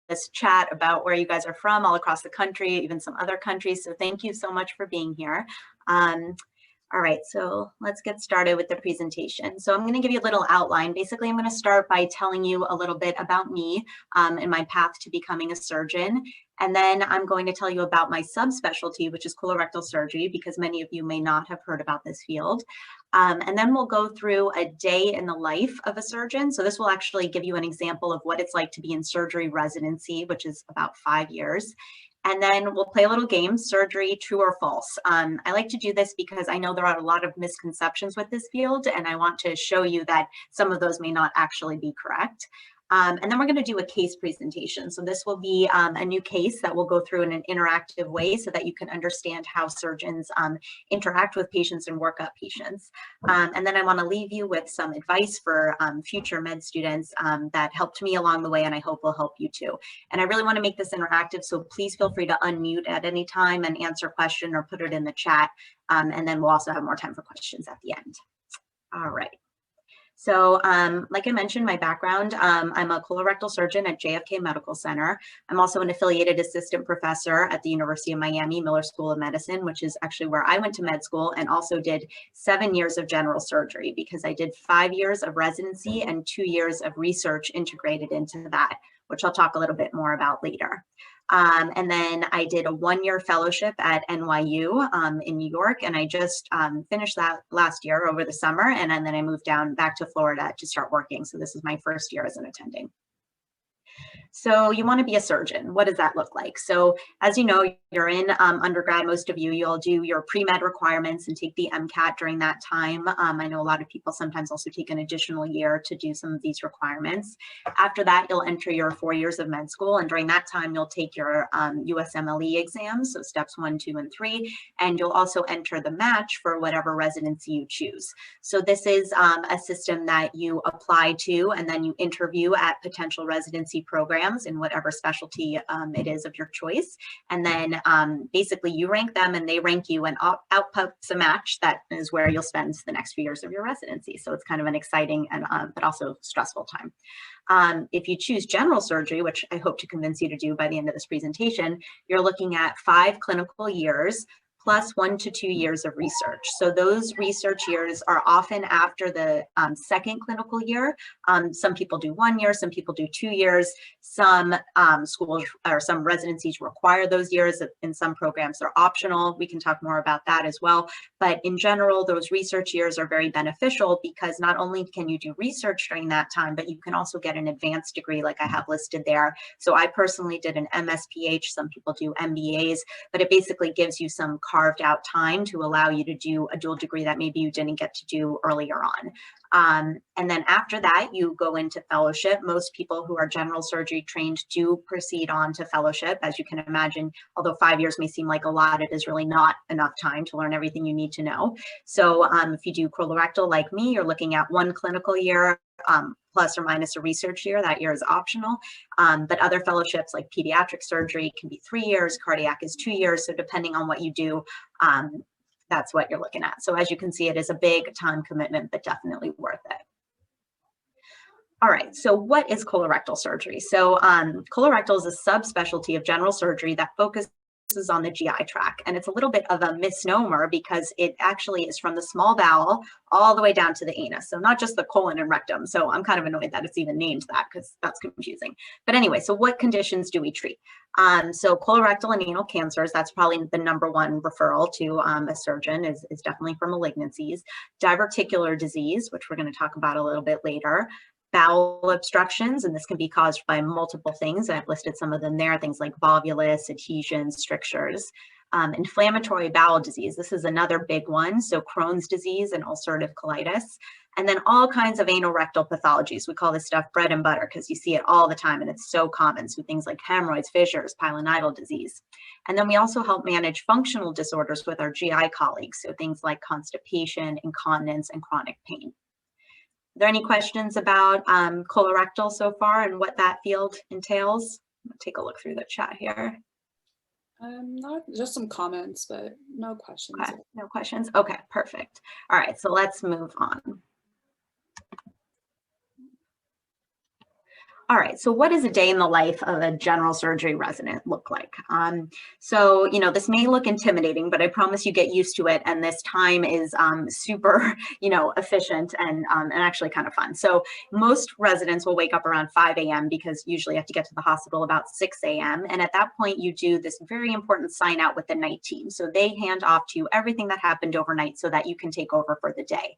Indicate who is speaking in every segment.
Speaker 1: this chat about where you guys are from all across the country, even some other countries. So thank you so much for being here. All right, so let's get started with the presentation. So I'm going to give you a little outline. Basically, I'm going to start by telling you a little bit about me and my path to becoming a surgeon. And then I'm going to tell you about my subspecialty, which is colorectal surgery, because many of you may not have heard about this field. And then we'll go through a day in the life of a surgeon. So this will actually give you an example of what it's like to be in surgery residency, which is about 5 years. And then we'll play a little game, surgery, true or false. I like to do this because I know there are a lot of misconceptions with this field, and I want to show you that some of those may not actually be correct. And then we're going to do a case presentation. So this will be a new case that we'll go through in an interactive way so that you can understand how surgeons interact with patients and work up patients. And then I want to leave you with some advice for future med students that helped me along the way, and I hope will help you too. And I really want to make this interactive, so please feel free to unmute at any time and answer a question or put it in the chat. And then we'll also have more time for questions at the end. All right. So like I mentioned, my background, I'm a colorectal surgeon at JFK Medical Center. I'm also an affiliated assistant professor at the University of Miami Miller School of Medicine, which is actually where I went to med school, and also did 7 years of general surgery because I did 5 years of residency and 2 years of research integrated into that, which I'll talk a little bit more about later. And then I did a 1-year fellowship at NYU in New York, and I just finished that last year over the summer, and then I moved down back to Florida to start working. So this is my first year as an attending. So you want to be a surgeon. What does that look like? So as you know, you're in undergrad, most of you, you'll do your pre-med requirements and take the MCAT during that time. I know a lot of people sometimes also take an additional year to do some of these requirements. After that, you'll enter your 4 years of med school. And during that time, you'll take your USMLE exams, so steps 1, 2, and 3. And you'll also enter the match for whatever residency you choose. So this is a system that you apply to, and then you interview at potential residency programs in whatever specialty it is of your choice. And then basically you rank them and they rank you, and outputs a match that is where you'll spend the next few years of your residency. So it's kind of an exciting and but also stressful time. If you choose general surgery, which I hope to convince you to do by the end of this presentation, you're looking at 5 clinical years plus 1 to 2 years of research. So those research years are often after the second clinical year. Some people do 1 year, some people do 2 years. Some schools or some residencies require those years. In some programs, they're optional. We can talk more about that as well. But in general, those research years are very beneficial because not only can you do research during that time, but you can also get an advanced degree like I have listed there. So I personally did an MSPH. Some people do MBAs, but it basically gives you some carved out time to allow you to do a dual degree that maybe you didn't get to do earlier on. And then after that, you go into fellowship. Most people who are general surgery trained do proceed on to fellowship. As you can imagine, although 5 years may seem like a lot, it is really not enough time to learn everything you need to know. So if you do colorectal like me, you're looking at 1 clinical year, plus or minus a research year. That year is optional. But other fellowships like pediatric surgery can be 3 years, cardiac is 2 years. So depending on what you do, that's what you're looking at. So as you can see, it is a big time commitment, but definitely worth it. All right, so what is colorectal surgery? So colorectal is a subspecialty of general surgery that focuses on the GI tract. And it's a little bit of a misnomer because it actually is from the small bowel all the way down to the anus. So not just the colon and rectum. So I'm kind of annoyed that it's even named that because that's confusing. But anyway, so what conditions do we treat? So colorectal and anal cancers, that's probably the #1 referral to a surgeon is definitely for malignancies. Diverticular disease, which we're going to talk about a little bit later. Bowel obstructions, and this can be caused by multiple things. I've listed some of them there, things like volvulus, adhesions, strictures. Inflammatory bowel disease, this is another big one. So Crohn's disease and ulcerative colitis. And then all kinds of anorectal pathologies. We call this stuff bread and butter because you see it all the time and it's so common. So things like hemorrhoids, fissures, pilonidal disease. And then we also help manage functional disorders with our GI colleagues. So things like constipation, incontinence, and chronic pain. Are there any questions about colorectal so far and what that field entails? I'll take a look through the chat here.
Speaker 2: Not just some comments, but no questions.
Speaker 1: Okay, no questions. Okay, perfect. All right, so let's move on. All right, so what does a day in the life of a general surgery resident look like? So, this may look intimidating, but I promise you get used to it. And this time is super, efficient and actually kind of fun. So most residents will wake up around 5 a.m. because usually you have to get to the hospital about 6 a.m. And at that point, you do this very important sign out with the night team. So they hand off to you everything that happened overnight so that you can take over for the day.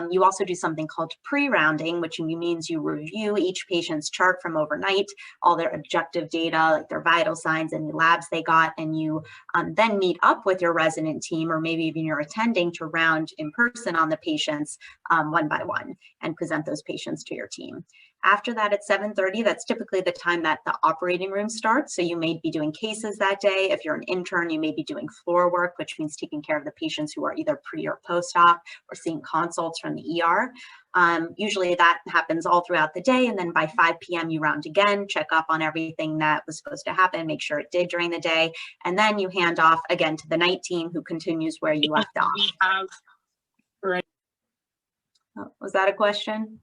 Speaker 1: You also do something called pre-rounding, which means you review each patient's chart from overnight, all their objective data, like their vital signs, any labs they got, and you then meet up with your resident team, or maybe even you're attending, to round in person on the patients one by one and present those patients to your team. After that, at 7:30, that's typically the time that the operating room starts. So you may be doing cases that day. If you're an intern, you may be doing floor work, which means taking care of the patients who are either pre or post-op, or seeing consults from the ER. Usually that happens all throughout the day. And then by 5 p.m. you round again, check up on everything that was supposed to happen, make sure it did during the day. And then you hand off again to the night team, who continues where you left off. Oh, was that a question?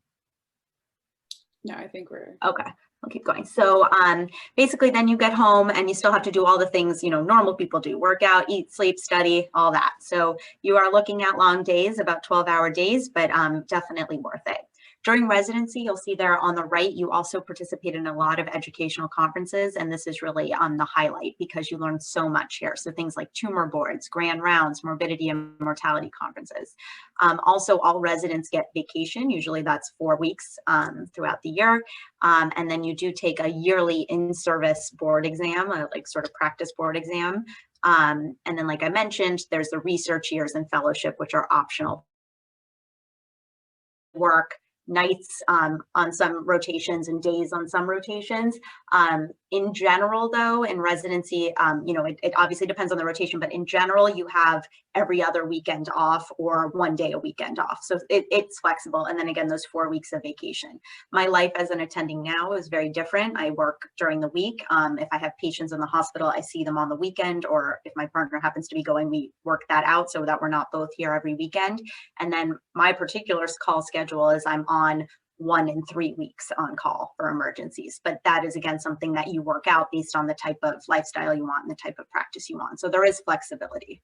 Speaker 2: No, I think we're
Speaker 1: okay. I'll keep going. So basically then you get home and you still have to do all the things, normal people do: work out, eat, sleep, study, all that. So you are looking at long days, about 12-hour days, but definitely worth it. During residency, you'll see there on the right, you also participate in a lot of educational conferences, and this is really the highlight because you learn so much here. So things like tumor boards, grand rounds, morbidity and mortality conferences. Also, all residents get vacation. Usually that's 4 weeks throughout the year. And then you do take a yearly in-service board exam, like sort of practice board exam. And then, like I mentioned, there's the research years and fellowship, which are optional. Work nights on some rotations and days on some rotations. In general, though, in residency, it obviously depends on the rotation, but in general, you have every other weekend off or 1 day a weekend off. So it's flexible. And then again, those 4 weeks of vacation. My life as an attending now is very different. I work during the week. If I have patients in the hospital, I see them on the weekend, or if my partner happens to be going, we work that out so that we're not both here every weekend. And then my particular call schedule is I'm on 1 in 3 weeks on call for emergencies. But that is, again, something that you work out based on the type of lifestyle you want and the type of practice you want. So there is flexibility.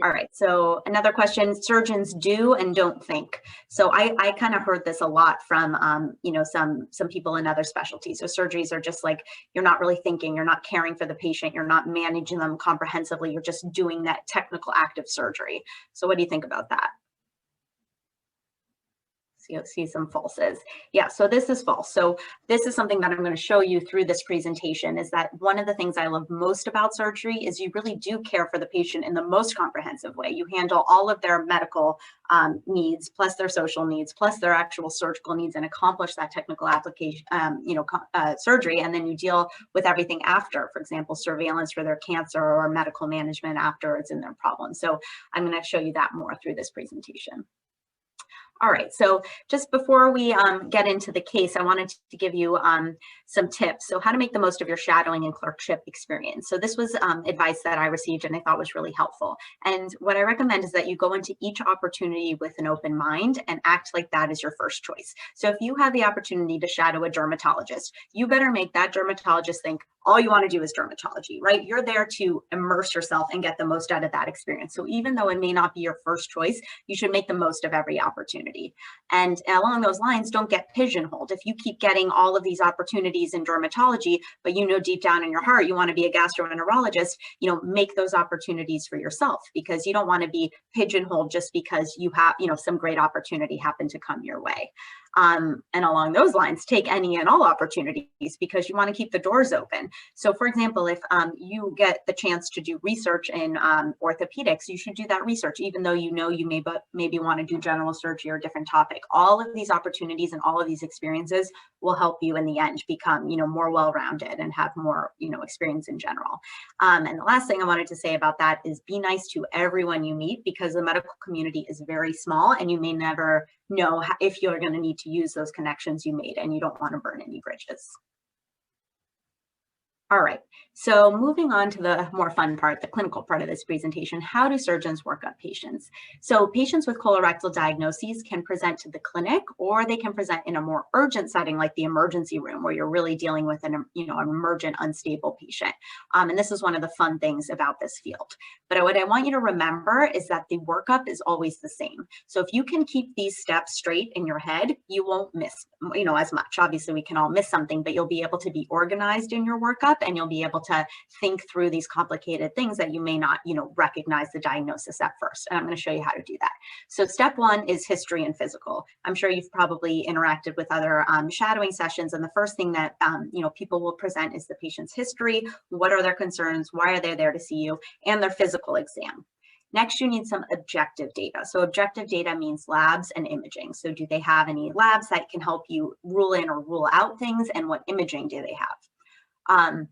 Speaker 1: All right, so another question: surgeons do and don't think. So I kind of heard this a lot from, some people in other specialties. So surgeries are just like, you're not really thinking, you're not caring for the patient, you're not managing them comprehensively, you're just doing that technical active surgery. So what do you think about that? You'll see some falses. Yeah, so this is false. So this is something that I'm going to show you through this presentation, is that one of the things I love most about surgery is you really do care for the patient in the most comprehensive way. You handle all of their medical needs, plus their social needs, plus their actual surgical needs, and accomplish that technical application, surgery. And then you deal with everything after, for example, surveillance for their cancer or medical management after it's in their problem. So I'm going to show you that more through this presentation. All right, so just before we get into the case, I wanted to give you some tips. So how to make the most of your shadowing and clerkship experience. So this was advice that I received and I thought was really helpful. And what I recommend is that you go into each opportunity with an open mind and act like that is your first choice. So if you have the opportunity to shadow a dermatologist, you better make that dermatologist think all you want to do is dermatology, right? You're there to immerse yourself and get the most out of that experience. So even though it may not be your first choice, you should make the most of every opportunity. And along those lines, don't get pigeonholed. If you keep getting all of these opportunities in dermatology, but deep down in your heart, you want to be a gastroenterologist, make those opportunities for yourself, because you don't want to be pigeonholed just because you have, some great opportunity happened to come your way. And along those lines, take any and all opportunities, because you want to keep the doors open. So for example, if you get the chance to do research in orthopedics, you should do that research, even though you maybe want to do general surgery or a different topic. All of these opportunities and all of these experiences will help you in the end become, more well-rounded and have more, experience in general. And the last thing I wanted to say about that is be nice to everyone you meet, because the medical community is very small and you may never know if you're going to need to use those connections you made, and you don't want to burn any bridges. All right, so moving on to the more fun part, the clinical part of this presentation, how do surgeons work up patients? So patients with colorectal diagnoses can present to the clinic, or they can present in a more urgent setting like the emergency room, where you're really dealing with an emergent, unstable patient. And this is one of the fun things about this field. But what I want you to remember is that the workup is always the same. So if you can keep these steps straight in your head, you won't miss, as much. Obviously, we can all miss something, but you'll be able to be organized in your workup, and you'll be able to think through these complicated things that you may not, recognize the diagnosis at first. And I'm going to show you how to do that. So step one is history and physical. I'm sure you've probably interacted with other shadowing sessions, and the first thing that people will present is the patient's history. What are their concerns? Why are they there to see you? And their physical exam. Next, you need some objective data. So objective data means labs and imaging. So do they have any labs that can help you rule in or rule out things, and what imaging do they have?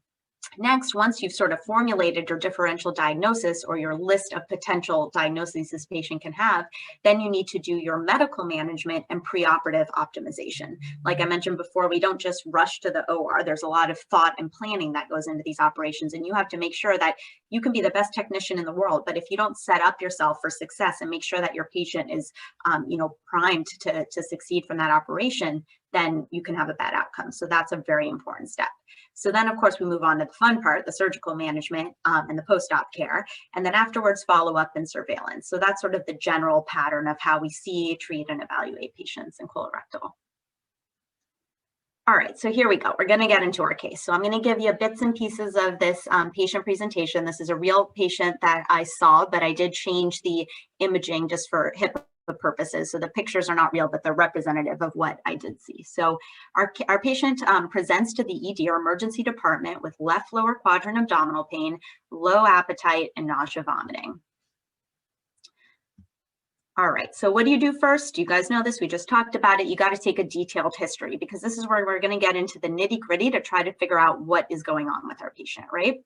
Speaker 1: Next, once you've sort of formulated your differential diagnosis or your list of potential diagnoses this patient can have, then you need to do your medical management and preoperative optimization. Like I mentioned before, we don't just rush to the OR. There's a lot of thought and planning that goes into these operations, and you have to make sure that you can be the best technician in the world, but if you don't set up yourself for success and make sure that your patient is, primed to succeed from that operation, then you can have a bad outcome. So that's a very important step. So then, of course, we move on to the fun part, the surgical management and the post-op care, and then afterwards follow-up and surveillance. So that's sort of the general pattern of how we see, treat, and evaluate patients in colorectal. All right, so here we go. We're going to get into our case. So I'm going to give you bits and pieces of this patient presentation. This is a real patient that I saw, but I did change the imaging just for HIPAA purposes. So the pictures are not real, but they're representative of what I did see. So our patient presents to the ED or emergency department with left lower quadrant abdominal pain, low appetite, and nausea, vomiting. All right, so what do you do first? You guys know this, we just talked about it. You got to take a detailed history, because this is where we're going to get into the nitty gritty to try to figure out what is going on with our patient, right?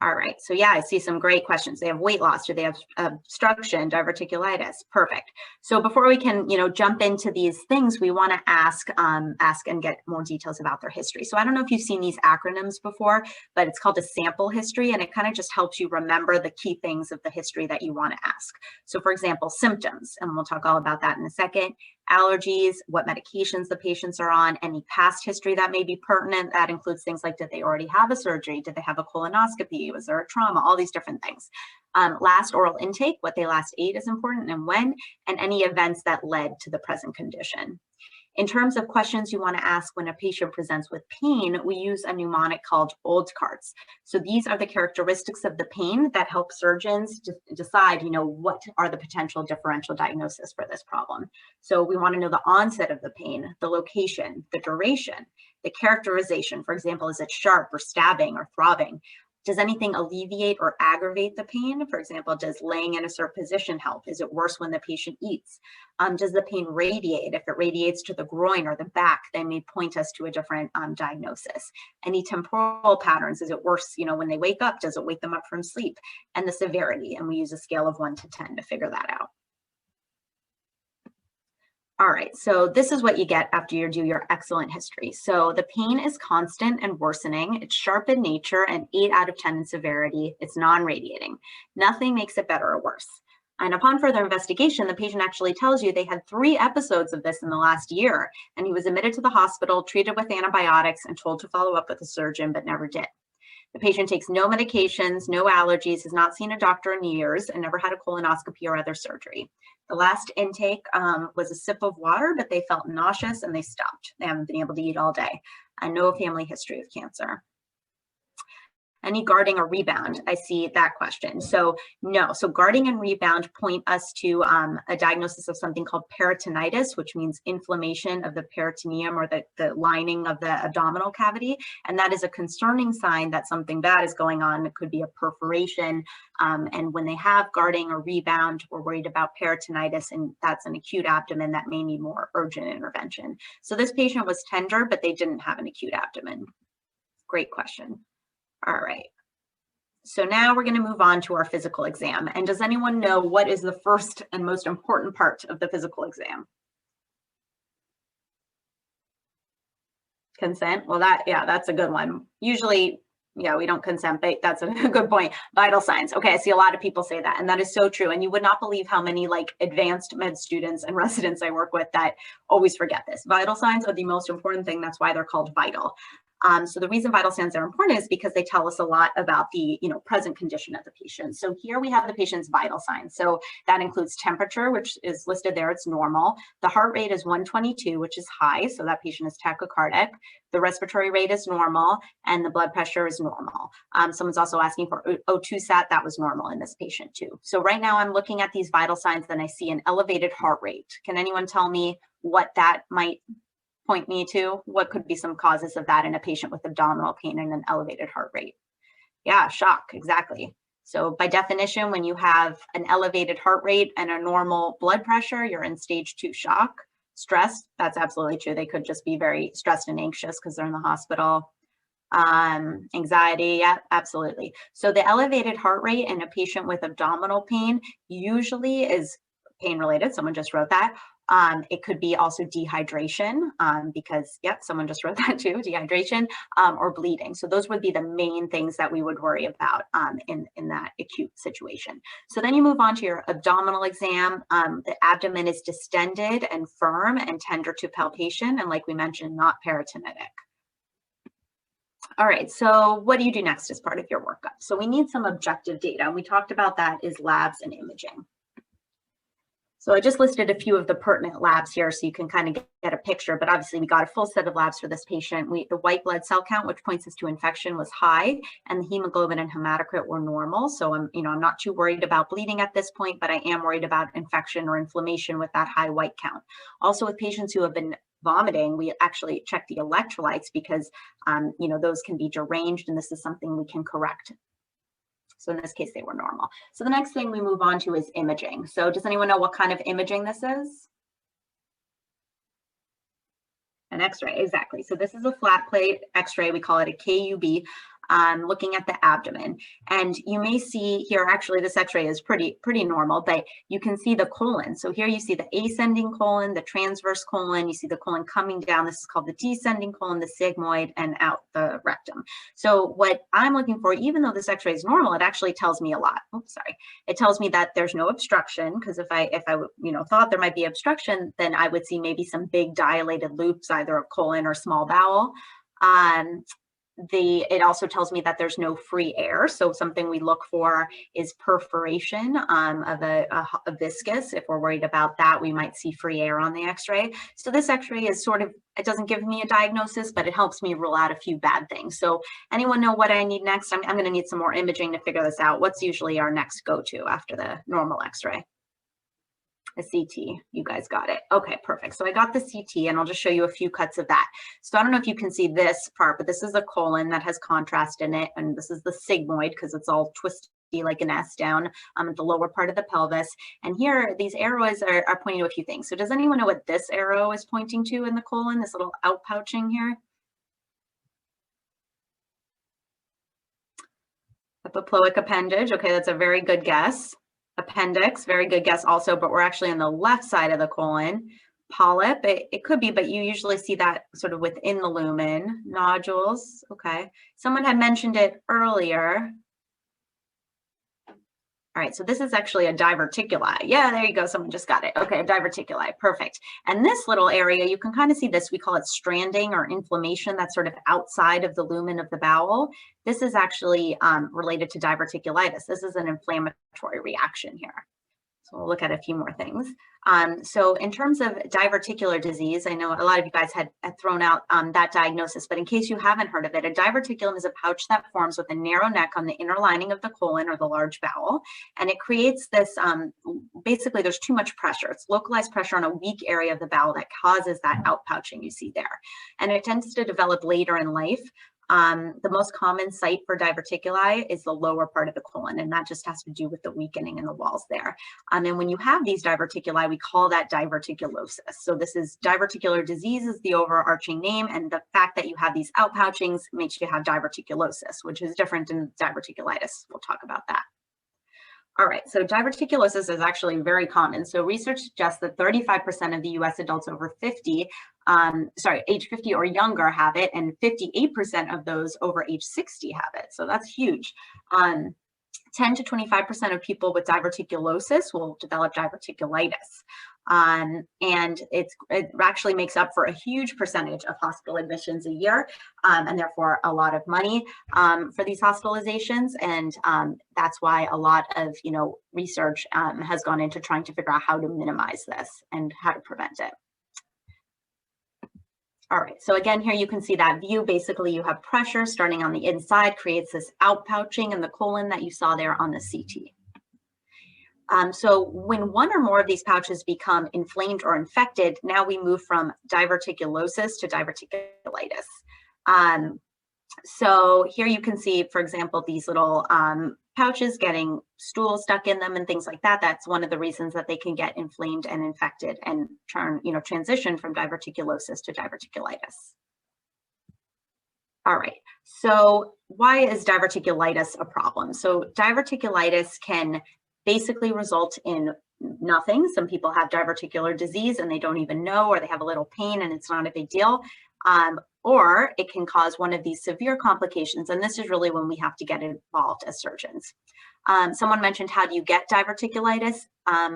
Speaker 1: All right, so yeah, I see some great questions. They have weight loss, do they have obstruction, diverticulitis? Perfect. So before we can, jump into these things, we want to ask and get more details about their history. So I don't know if you've seen these acronyms before, but it's called a sample history, and it kind of just helps you remember the key things of the history that you want to ask. So for example, symptoms, and we'll talk all about that in a second. Allergies, what medications the patients are on, any past history that may be pertinent. That includes things like, did they already have a surgery? Did they have a colonoscopy? Was there a trauma? All these different things. Last oral intake, what they last ate is important, and when, and any events that led to the present condition. In terms of questions you want to ask when a patient presents with pain, we use a mnemonic called OLD cards. So these are the characteristics of the pain that help surgeons decide, what are the potential differential diagnosis for this problem. So we want to know the onset of the pain, the location, the duration, the characterization. For example, is it sharp or stabbing or throbbing? Does anything alleviate or aggravate the pain? For example, does laying in a certain position help? Is it worse when the patient eats? Does the pain radiate? If it radiates to the groin or the back, they may point us to a different diagnosis. Any temporal patterns, is it worse, when they wake up? Does it wake them up from sleep? And the severity, and we use a scale of 1 to 10 to figure that out. All right, so this is what you get after you do your excellent history. So the pain is constant and worsening. It's sharp in nature and 8 out of 10 in severity. It's non-radiating. Nothing makes it better or worse. And upon further investigation, the patient actually tells you they had 3 episodes of this in the last year, and he was admitted to the hospital, treated with antibiotics, and told to follow up with a surgeon, but never did. The patient takes no medications, no allergies, has not seen a doctor in years, and never had a colonoscopy or other surgery. The last intake was a sip of water, but they felt nauseous and they stopped. They haven't been able to eat all day. And no family history of cancer. Any guarding or rebound? I see that question. So no, so guarding and rebound point us to a diagnosis of something called peritonitis, which means inflammation of the peritoneum or the lining of the abdominal cavity. And that is a concerning sign that something bad is going on. It could be a perforation. And when they have guarding or rebound, we're worried about peritonitis, and that's an acute abdomen that may need more urgent intervention. So this patient was tender, but they didn't have an acute abdomen. Great question. All right, so now we're going to move on to our physical exam. And does anyone know what is the first and most important part of the physical exam? Consent. Well, that's a good one. Usually, yeah, we don't consent, but that's a good point. Vital signs. Okay, I see a lot of people say that, and that is so true. And you would not believe how many like advanced med students and residents I work with that always forget this. Vital signs are the most important thing. That's why they're called vital. So the reason vital signs are important is because they tell us a lot about the present condition of the patient. So here we have the patient's vital signs. So that includes temperature, which is listed there, it's normal. The heart rate is 122, which is high, so that patient is tachycardic. The respiratory rate is normal, and the blood pressure is normal. Someone's also asking for O2 sat, that was normal in this patient too. So right now I'm looking at these vital signs, and I see an elevated heart rate. Can anyone tell me what that might point me to? What could be some causes of that in a patient with abdominal pain and an elevated heart rate? Yeah, shock, exactly. So by definition, when you have an elevated heart rate and a normal blood pressure, you're in stage 2 shock. Stress, that's absolutely true. They could just be very stressed and anxious because they're in the hospital. Anxiety, yeah, absolutely. So the elevated heart rate in a patient with abdominal pain usually is pain related. Someone just wrote that. It could be also dehydration because, yep, someone just wrote that too, dehydration or bleeding. So those would be the main things that we would worry about in that acute situation. So then you move on to your abdominal exam. The abdomen is distended and firm and tender to palpation. And like we mentioned, not peritonitic. All right, so what do you do next as part of your workup? So we need some objective data. We talked about that is labs and imaging. So I just listed a few of the pertinent labs here so you can kind of get a picture, but obviously we got a full set of labs for this patient. The white blood cell count, which points us to infection, was high, and the hemoglobin and hematocrit were normal. So I'm not too worried about bleeding at this point, but I am worried about infection or inflammation with that high white count. Also with patients who have been vomiting, we actually check the electrolytes because those can be deranged, and this is something we can correct. So in this case, they were normal. So the next thing we move on to is imaging. So does anyone know what kind of imaging this is? An X-ray, exactly. So this is a flat plate X-ray. We call it a KUB. Looking at the abdomen, and you may see here, actually this x-ray is pretty normal, but you can see the colon. So here you see the ascending colon, the transverse colon, you see the colon coming down. This is called the descending colon, the sigmoid, and out the rectum. So what I'm looking for, even though this x-ray is normal, it actually tells me a lot. Oops, sorry. It tells me that there's no obstruction, because if I thought there might be obstruction, then I would see maybe some big dilated loops, either of colon or small bowel. It also tells me that there's no free air. So something we look for is perforation of a viscus. If we're worried about that, we might see free air on the x-ray. So this x-ray is it doesn't give me a diagnosis, but it helps me rule out a few bad things. So anyone know what I need next? I'm going to need some more imaging to figure this out. What's usually our next go-to after the normal x-ray? A CT, you guys got it. Okay, perfect. So I got the CT, and I'll just show you a few cuts of that. So I don't know if you can see this part, but this is the colon that has contrast in it, and this is the sigmoid because it's all twisty like an S down at the lower part of the pelvis. And here, these arrows are pointing to a few things. So does anyone know what this arrow is pointing to in the colon, this little outpouching here? Epiploic appendage. Okay, that's a very good guess. Appendix, very good guess also, but we're actually on the left side of the colon. Polyp, it could be, but you usually see that sort of within the lumen. Nodules, okay. Someone had mentioned it earlier. All right, so this is actually a diverticuli. Yeah, there you go, someone just got it. Okay, a diverticuli, perfect. And this little area, you can kind of see this, we call it stranding or inflammation that's sort of outside of the lumen of the bowel. This is actually related to diverticulitis. This is an inflammatory reaction here. So we'll look at a few more things. So in terms of diverticular disease, I know a lot of you guys had thrown out that diagnosis, but in case you haven't heard of it, a diverticulum is a pouch that forms with a narrow neck on the inner lining of the colon or the large bowel. And it creates this, basically there's too much pressure. It's localized pressure on a weak area of the bowel that causes that outpouching you see there. And it tends to develop later in life. The most common site for diverticuli is the lower part of the colon, and that just has to do with the weakening in the walls there. And when you have these diverticuli, we call that diverticulosis. So this is diverticular disease is the overarching name, and the fact that you have these outpouchings makes you have diverticulosis, which is different than diverticulitis. We'll talk about that. All right, so diverticulosis is actually very common. So research suggests that 35% of the US adults over 50 age 50 or younger have it, and 58% of those over age 60 have it. So that's huge. 10 to 25% of people with diverticulosis will develop diverticulitis. And it actually makes up for a huge percentage of hospital admissions a year, and therefore a lot of money for these hospitalizations. And that's why a lot of research has gone into trying to figure out how to minimize this and how to prevent it. All right, so again, here you can see that view. Basically, you have pressure starting on the inside, creates this outpouching in the colon that you saw there on the CT. So when one or more of these pouches become inflamed or infected, now we move from diverticulosis to diverticulitis. So here you can see, for example, these little pouches getting stool stuck in them and things like that. That's one of the reasons that they can get inflamed and infected and transition from diverticulosis to diverticulitis. All right, so why is diverticulitis a problem? So diverticulitis can basically result in nothing. Some people have diverticular disease and they don't even know, or they have a little pain and it's not a big deal. Or it can cause one of these severe complications, and this is really when we have to get involved as surgeons. Someone mentioned, how do you get diverticulitis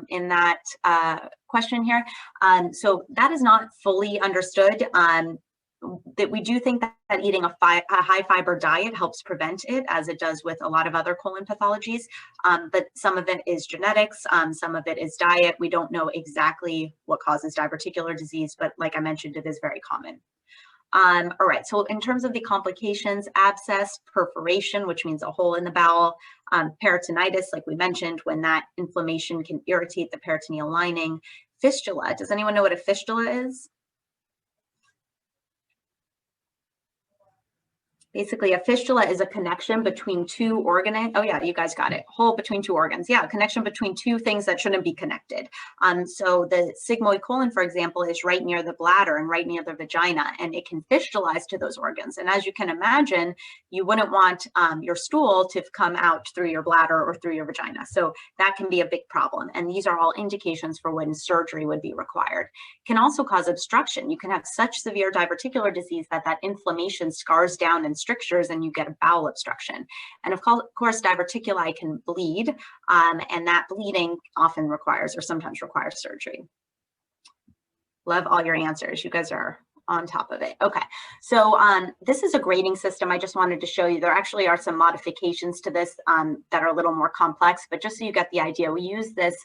Speaker 1: in that question here? So that is not fully understood. That we do think that eating a high fiber diet helps prevent it, as it does with a lot of other colon pathologies, but some of it is genetics, some of it is diet. We don't know exactly what causes diverticular disease, but like I mentioned, it is very common. All right, so in terms of the complications, abscess, perforation, which means a hole in the bowel, peritonitis, like we mentioned, when that inflammation can irritate the peritoneal lining, fistula. Does anyone know what a fistula is? Basically, a fistula is a connection between two organs. Oh yeah, you guys got it. Hole between two organs. Yeah, a connection between two things that shouldn't be connected. So the sigmoid colon, for example, is right near the bladder and right near the vagina, and it can fistulize to those organs. And as you can imagine, you wouldn't want your stool to come out through your bladder or through your vagina. So that can be a big problem. And these are all indications for when surgery would be required. It can also cause obstruction. You can have such severe diverticular disease that that inflammation scars down and strictures and you get a bowel obstruction. And of course, diverticuli can bleed, and that bleeding often requires or sometimes requires surgery. Love all your answers. You guys are on top of it. Okay, so this is a grading system. I just wanted to show you. There actually are some modifications to this that are a little more complex, but just so you get the idea, we use this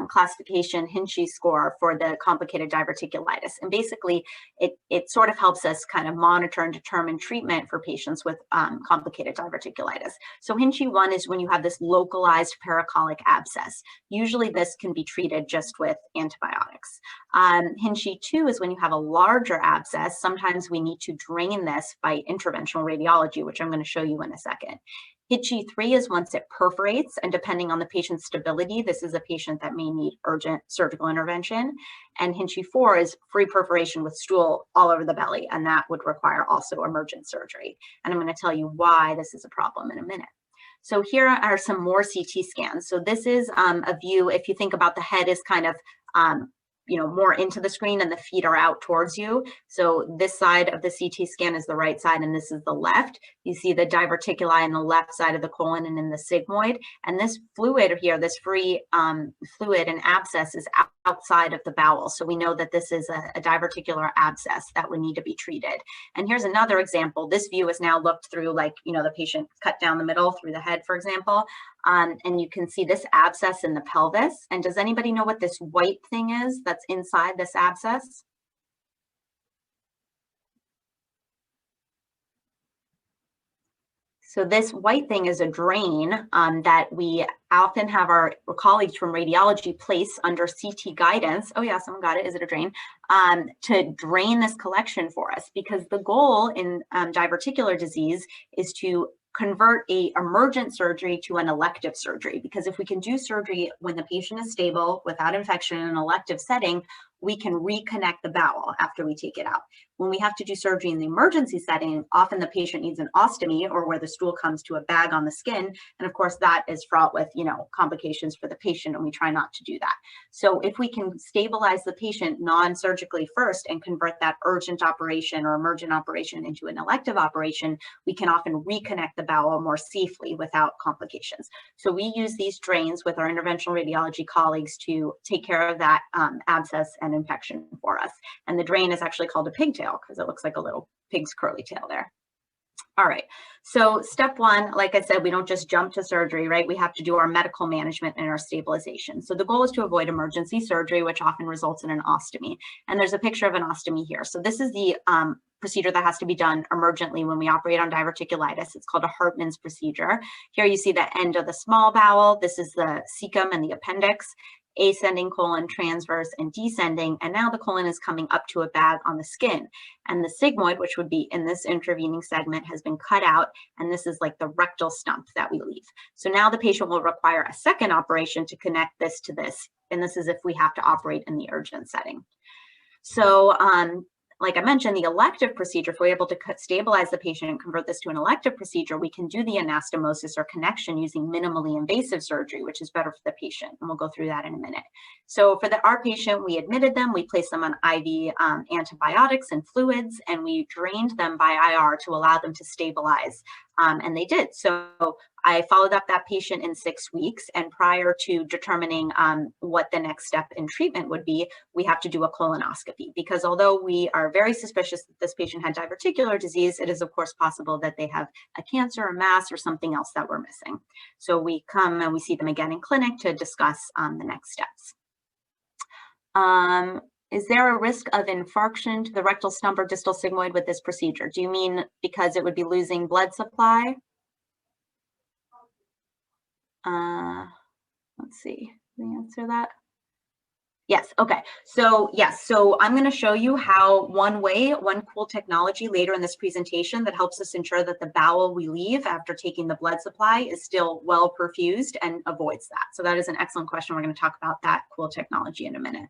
Speaker 1: classification Vinci score for the complicated diverticulitis. And basically, it sort of helps us kind of monitor and determine treatment for patients with complicated diverticulitis. So Vinci 1 is when you have this localized pericolic abscess. Usually this can be treated just with antibiotics. Vinci 2 is when you have a larger abscess. Sometimes we need to drain this by interventional radiology, which I'm going to show you in a second. Vinci 3 is once it perforates, and depending on the patient's stability, this is a patient that may need urgent surgical intervention. And Vinci 4 is free perforation with stool all over the belly, and that would require also emergent surgery. And I'm going to tell you why this is a problem in a minute. So here are some more CT scans. So this is a view, if you think about the head is kind of more into the screen and the feet are out towards you. So this side of the CT scan is the right side and this is the left. You see the diverticuli on the left side of the colon and in the sigmoid. And this fluid here, this free fluid and abscess is outside of the bowel. So we know that this is a diverticular abscess that would need to be treated. And here's another example. This view is now looked through like, the patient cut down the middle through the head, for example. And you can see this abscess in the pelvis. And does anybody know what this white thing is that's inside this abscess? So this white thing is a drain that we often have our colleagues from radiology place under CT guidance. Oh yeah, someone got it. Is it a drain? To drain this collection for us, because the goal in diverticular disease is to convert a emergent surgery to an elective surgery, because if we can do surgery when the patient is stable without infection in an elective setting, we can reconnect the bowel after we take it out. When we have to do surgery in the emergency setting, often the patient needs an ostomy, or where the stool comes to a bag on the skin. And of course, that is fraught with, complications for the patient, and we try not to do that. So if we can stabilize the patient non-surgically first and convert that urgent operation or emergent operation into an elective operation, we can often reconnect the bowel more safely without complications. So we use these drains with our interventional radiology colleagues to take care of that abscess and infection for us. And the drain is actually called a pigtail because it looks like a little pig's curly tail there. All right, so step one, like I said, we don't just jump to surgery, right? We have to do our medical management and our stabilization. So the goal is to avoid emergency surgery, which often results in an ostomy. And there's a picture of an ostomy here. So this is the procedure that has to be done emergently when we operate on diverticulitis. It's called a Hartmann's procedure. Here you see the end of the small bowel. This is the cecum and the appendix. Ascending colon, transverse, and descending, and now the colon is coming up to a bag on the skin, and the sigmoid, which would be in this intervening segment, has been cut out, and this is like the rectal stump that we leave. So now the patient will require a second operation to connect this to this, and this is if we have to operate in the urgent setting. So like I mentioned, the elective procedure, if we're able to stabilize the patient and convert this to an elective procedure, we can do the anastomosis or connection using minimally invasive surgery, which is better for the patient. And we'll go through that in a minute. So for our patient, we admitted them, we placed them on IV antibiotics and fluids, and we drained them by IR to allow them to stabilize. And they did. So I followed up that patient in 6 weeks, and prior to determining what the next step in treatment would be, we have to do a colonoscopy, because although we are very suspicious that this patient had diverticular disease, it is of course possible that they have a cancer, a mass, or something else that we're missing. So we come and we see them again in clinic to discuss the next steps. Is there a risk of infarction to the rectal stump or distal sigmoid with this procedure? Do you mean because it would be losing blood supply? Let's see, can we answer that? Yes, okay. So yes, so I'm going to show you how one cool technology later in this presentation that helps us ensure that the bowel we leave after taking the blood supply is still well perfused and avoids that. So that is an excellent question. We're going to talk about that cool technology in a minute.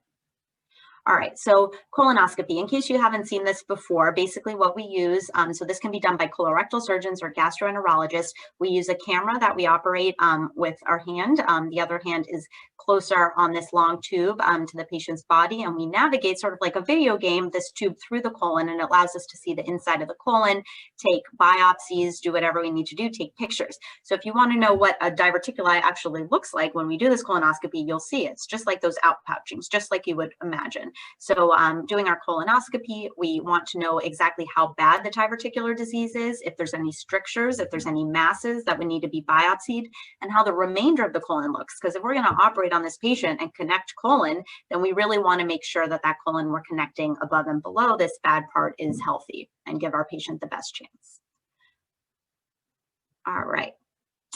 Speaker 1: All right, so colonoscopy, in case you haven't seen this before, basically what we use, so this can be done by colorectal surgeons or gastroenterologists. We use a camera that we operate with our hand. The other hand is closer on this long tube to the patient's body, and we navigate sort of like a video game, this tube through the colon, and it allows us to see the inside of the colon, take biopsies, do whatever we need to do, take pictures. So if you want to know what a diverticuli actually looks like when we do this colonoscopy, you'll see it's just like those outpouchings, just like you would imagine. So doing our colonoscopy, we want to know exactly how bad the diverticular disease is, if there's any strictures, if there's any masses that would need to be biopsied, and how the remainder of the colon looks. Because if we're going to operate on this patient and connect colon, then we really want to make sure that that colon we're connecting above and below this bad part is healthy and give our patient the best chance. All right.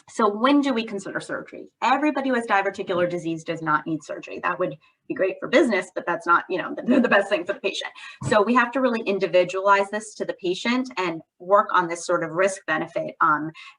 Speaker 1: So when do we consider surgery? Everybody who has diverticular disease does not need surgery. That would be great for business, but that's not, the best thing for the patient. So we have to really individualize this to the patient and work on this sort of risk benefit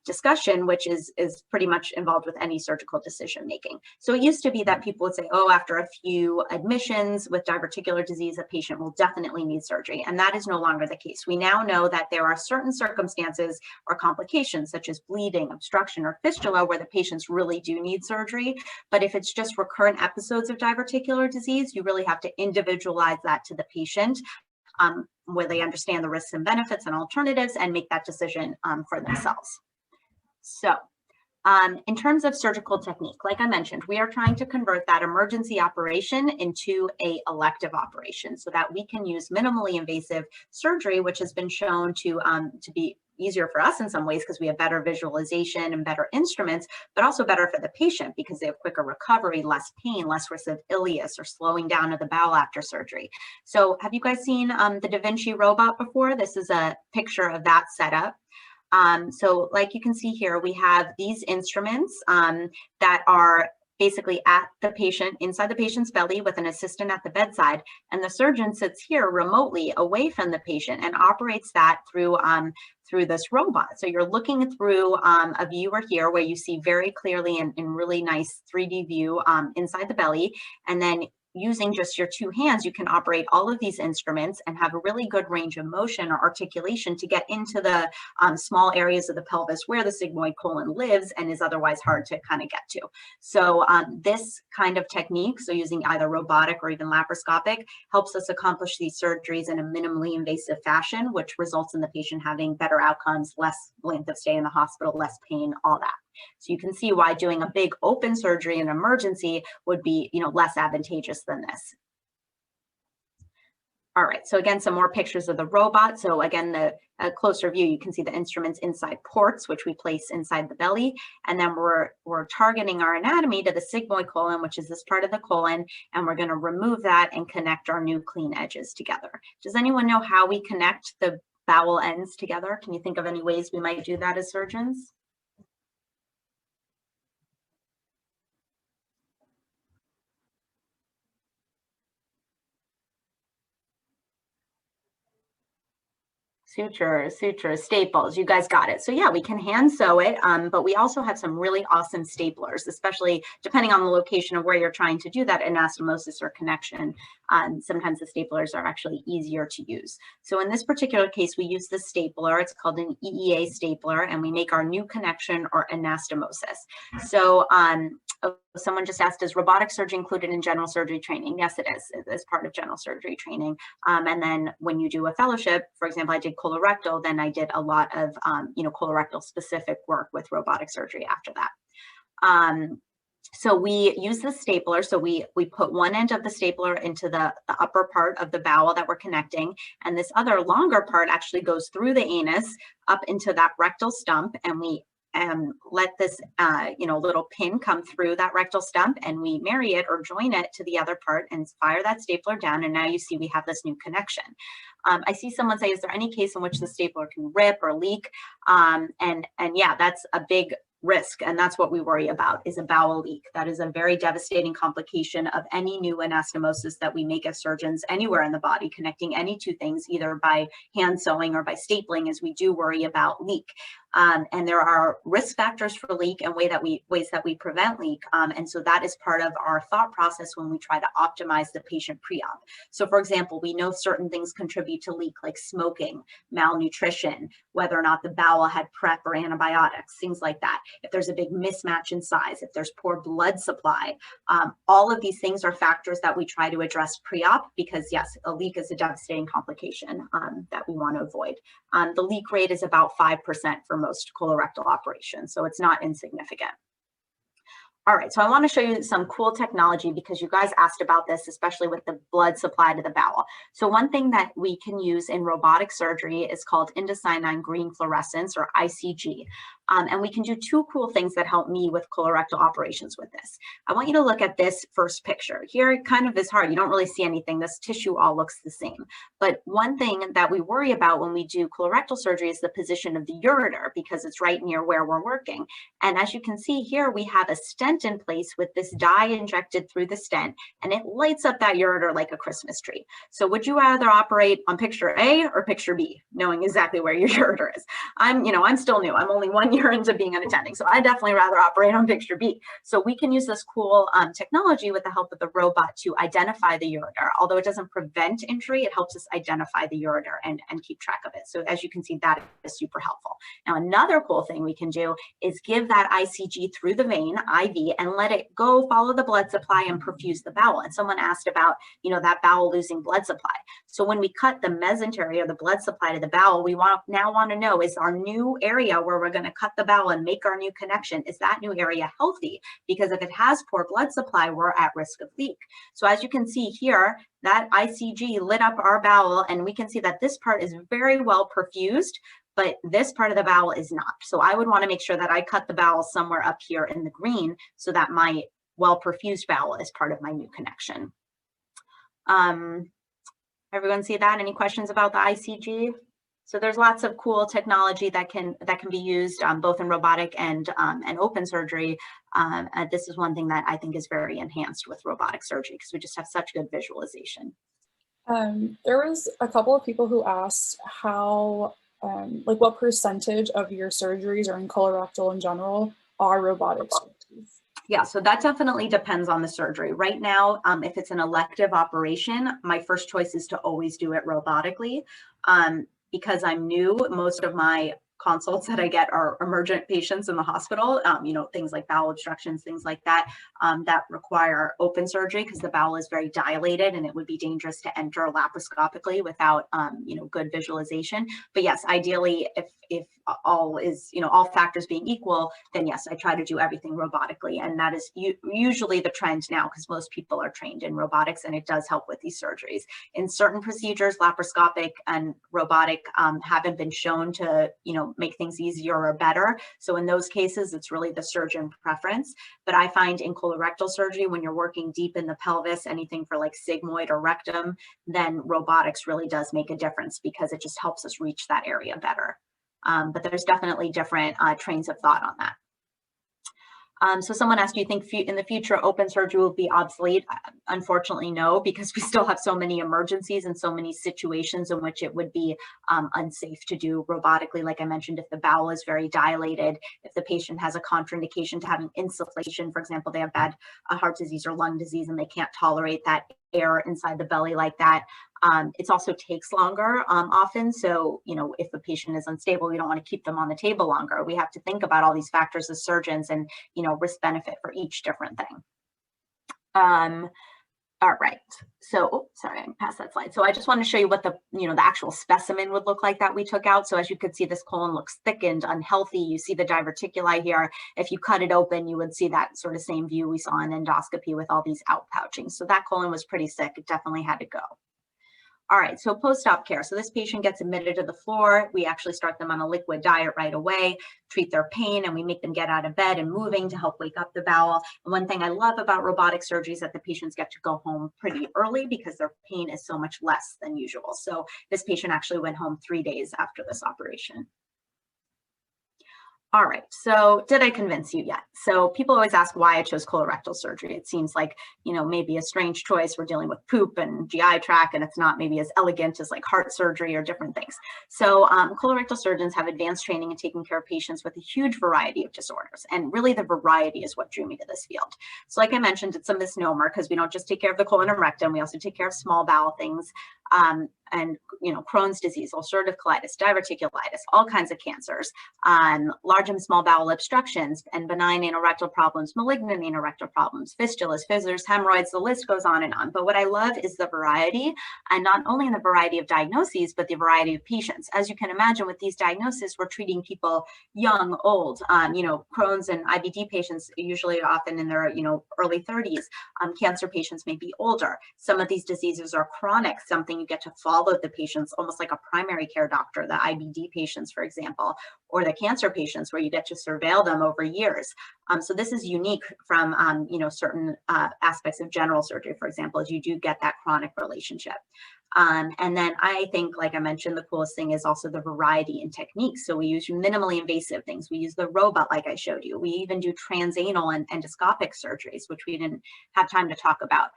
Speaker 1: discussion, which is pretty much involved with any surgical decision making. So it used to be that people would say, oh, after a few admissions with diverticular disease, a patient will definitely need surgery. And that is no longer the case. We now know that there are certain circumstances or complications such as bleeding, obstruction, or fistula where the patients really do need surgery. But if it's just recurrent episodes of diverticular disease, you really have to individualize that to the patient where they understand the risks and benefits and alternatives and make that decision for themselves. So in terms of surgical technique, like I mentioned, we are trying to convert that emergency operation into an elective operation so that we can use minimally invasive surgery, which has been shown to be easier for us in some ways because we have better visualization and better instruments, but also better for the patient because they have quicker recovery, less pain, less risk of ileus or slowing down of the bowel after surgery. So have you guys seen the Da Vinci robot before? This is a picture of that setup. So like you can see here, we have these instruments that are basically at the patient, inside the patient's belly with an assistant at the bedside, and the surgeon sits here remotely away from the patient and operates that through this robot. So you're looking through a viewer here where you see very clearly in really nice 3D view inside the belly, and then using just your two hands, you can operate all of these instruments and have a really good range of motion or articulation to get into the small areas of the pelvis where the sigmoid colon lives and is otherwise hard to kind of get to. So this kind of technique, so using either robotic or even laparoscopic, helps us accomplish these surgeries in a minimally invasive fashion, which results in the patient having better outcomes, less length of stay in the hospital, less pain, all that. So you can see why doing a big open surgery in an emergency would be, less advantageous than this. All right, so again, some more pictures of the robot. So again, a closer view, you can see the instruments inside ports, which we place inside the belly. And then we're targeting our anatomy to the sigmoid colon, which is this part of the colon. And we're gonna remove that and connect our new clean edges together. Does anyone know how we connect the bowel ends together? Can you think of any ways we might do that as surgeons? Sutures, staples, you guys got it. So yeah, we can hand sew it, but we also have some really awesome staplers, especially depending on the location of where you're trying to do that anastomosis or connection. Sometimes the staplers are actually easier to use. So in this particular case, we use the stapler. It's called an EEA stapler, and we make our new connection or anastomosis. So someone just asked, is robotic surgery included in general surgery training? Yes, it is. It is part of general surgery training. And then when you do a fellowship, for example, I did colorectal, then I did a lot of, colorectal specific work with robotic surgery after that. So we use the stapler. So we put one end of the stapler into the upper part of the bowel that we're connecting. And this other longer part actually goes through the anus up into that rectal stump. And we let this, little pin come through that rectal stump, and we marry it or join it to the other part and fire that stapler down. And now you see we have this new connection. I see someone say, is there any case in which the stapler can rip or leak? And yeah, that's a big risk. And that's what we worry about, is a bowel leak. That is a very devastating complication of any new anastomosis that we make as surgeons anywhere in the body, connecting any two things, either by hand sewing or by stapling, as we do worry about leak. And there are risk factors for leak and ways that we prevent leak. And so that is part of our thought process when we try to optimize the patient pre-op. So for example, we know certain things contribute to leak, like smoking, malnutrition, whether or not the bowel had PrEP or antibiotics, things like that. If there's a big mismatch in size, if there's poor blood supply, all of these things are factors that we try to address pre-op, because yes, a leak is a devastating complication that we want to avoid. The leak rate is about 5% for most colorectal operations, so it's not insignificant. All right, so I want to show you some cool technology because you guys asked about this, especially with the blood supply to the bowel. So one thing that we can use in robotic surgery is called indocyanine green fluorescence, or ICG. And we can do two cool things that help me with colorectal operations with this. I want you to look at this first picture. Here it kind of is hard. You don't really see anything. This tissue all looks the same. But one thing that we worry about when we do colorectal surgery is the position of the ureter, because it's right near where we're working. And as you can see here, we have a stent in place with this dye injected through the stent, and it lights up that ureter like a Christmas tree. So would you rather operate on picture A or picture B, knowing exactly where your ureter is? I'm still new. I'm only 1 year into being an attending, so I definitely rather operate on picture B. So we can use this cool technology with the help of the robot to identify the ureter. Although it doesn't prevent injury, it helps us identify the ureter and keep track of it. So as you can see, that is super helpful. Now, another cool thing we can do is give that ICG through the vein, IV, and let it go follow the blood supply and perfuse the bowel. And someone asked about, that bowel losing blood supply. So when we cut the mesentery, or the blood supply to the bowel, we now want to know, is our new area where we're going to cut the bowel and make our new connection, is that new area healthy? Because if it has poor blood supply, we're at risk of leak. So as you can see here, that ICG lit up our bowel, and we can see that this part is very well perfused, but this part of the bowel is not. So I would want to make sure that I cut the bowel somewhere up here in the green so that my well-perfused bowel is part of my new connection. Everyone see that? Any questions about the ICG? So there's lots of cool technology that can be used both in robotic and open surgery. This is one thing that I think is very enhanced with robotic surgery because we just have such good visualization.
Speaker 2: There was a couple of people who asked how, what percentage of your surgeries or in colorectal in general are robotic surgeries?
Speaker 1: Yeah, so that definitely depends on the surgery. Right now, if it's an elective operation, my first choice is to always do it robotically. Because I'm new, most of my consults that I get are emergent patients in the hospital, things like bowel obstructions, things like that, that require open surgery because the bowel is very dilated and it would be dangerous to enter laparoscopically without, good visualization. But yes, ideally, if all factors being equal, then yes, I try to do everything robotically. And that is usually the trend now because most people are trained in robotics and it does help with these surgeries. In certain procedures, laparoscopic and robotic haven't been shown to, make things easier or better. So in those cases, it's really the surgeon preference. But I find in colorectal surgery, when you're working deep in the pelvis, anything for like sigmoid or rectum, then robotics really does make a difference because it just helps us reach that area better. But there's definitely different trains of thought on that. So someone asked, do you think in the future open surgery will be obsolete? Unfortunately, no, because we still have so many emergencies and so many situations in which it would be unsafe to do robotically. Like I mentioned, if the bowel is very dilated, if the patient has a contraindication to having insufflation, for example, they have bad heart disease or lung disease and they can't tolerate that air inside the belly like that. It also takes longer often. So, if a patient is unstable, we don't want to keep them on the table longer. We have to think about all these factors as surgeons and, risk benefit for each different thing. All right. So, sorry, I passed that slide. So I just want to show you what the actual specimen would look like that we took out. So as you could see, this colon looks thickened, unhealthy. You see the diverticuli here. If you cut it open, you would see that sort of same view we saw in endoscopy with all these outpouchings. So that colon was pretty sick. It definitely had to go. All right, so post-op care. So this patient gets admitted to the floor. We actually start them on a liquid diet right away, treat their pain, and we make them get out of bed and moving to help wake up the bowel. And one thing I love about robotic surgery is that the patients get to go home pretty early because their pain is so much less than usual. So this patient actually went home 3 days after this operation. All right, so did I convince you yet? So people always ask why I chose colorectal surgery. It seems like, maybe a strange choice. We're dealing with poop and GI tract, and it's not maybe as elegant as like heart surgery or different things. So colorectal surgeons have advanced training in taking care of patients with a huge variety of disorders. And really the variety is what drew me to this field. So like I mentioned, it's a misnomer because we don't just take care of the colon and rectum, we also take care of small bowel things. And Crohn's disease, ulcerative colitis, diverticulitis, all kinds of cancers, large and small bowel obstructions, and benign anorectal problems, malignant anorectal problems, fistulas, fissures, hemorrhoids, the list goes on and on. But what I love is the variety, and not only in the variety of diagnoses, but the variety of patients. As you can imagine, with these diagnoses, we're treating people young, old, Crohn's and IBD patients usually often in their, early 30s. Cancer patients may be older. Some of these diseases are chronic, something you get to follow the patients almost like a primary care doctor, the IBD patients, for example, or the cancer patients where you get to surveil them over years. So this is unique from, certain aspects of general surgery, for example, as you do get that chronic relationship. And then I think, like I mentioned, the coolest thing is also the variety in techniques. So we use minimally invasive things. We use the robot, like I showed you. We even do transanal and endoscopic surgeries, which we didn't have time to talk about.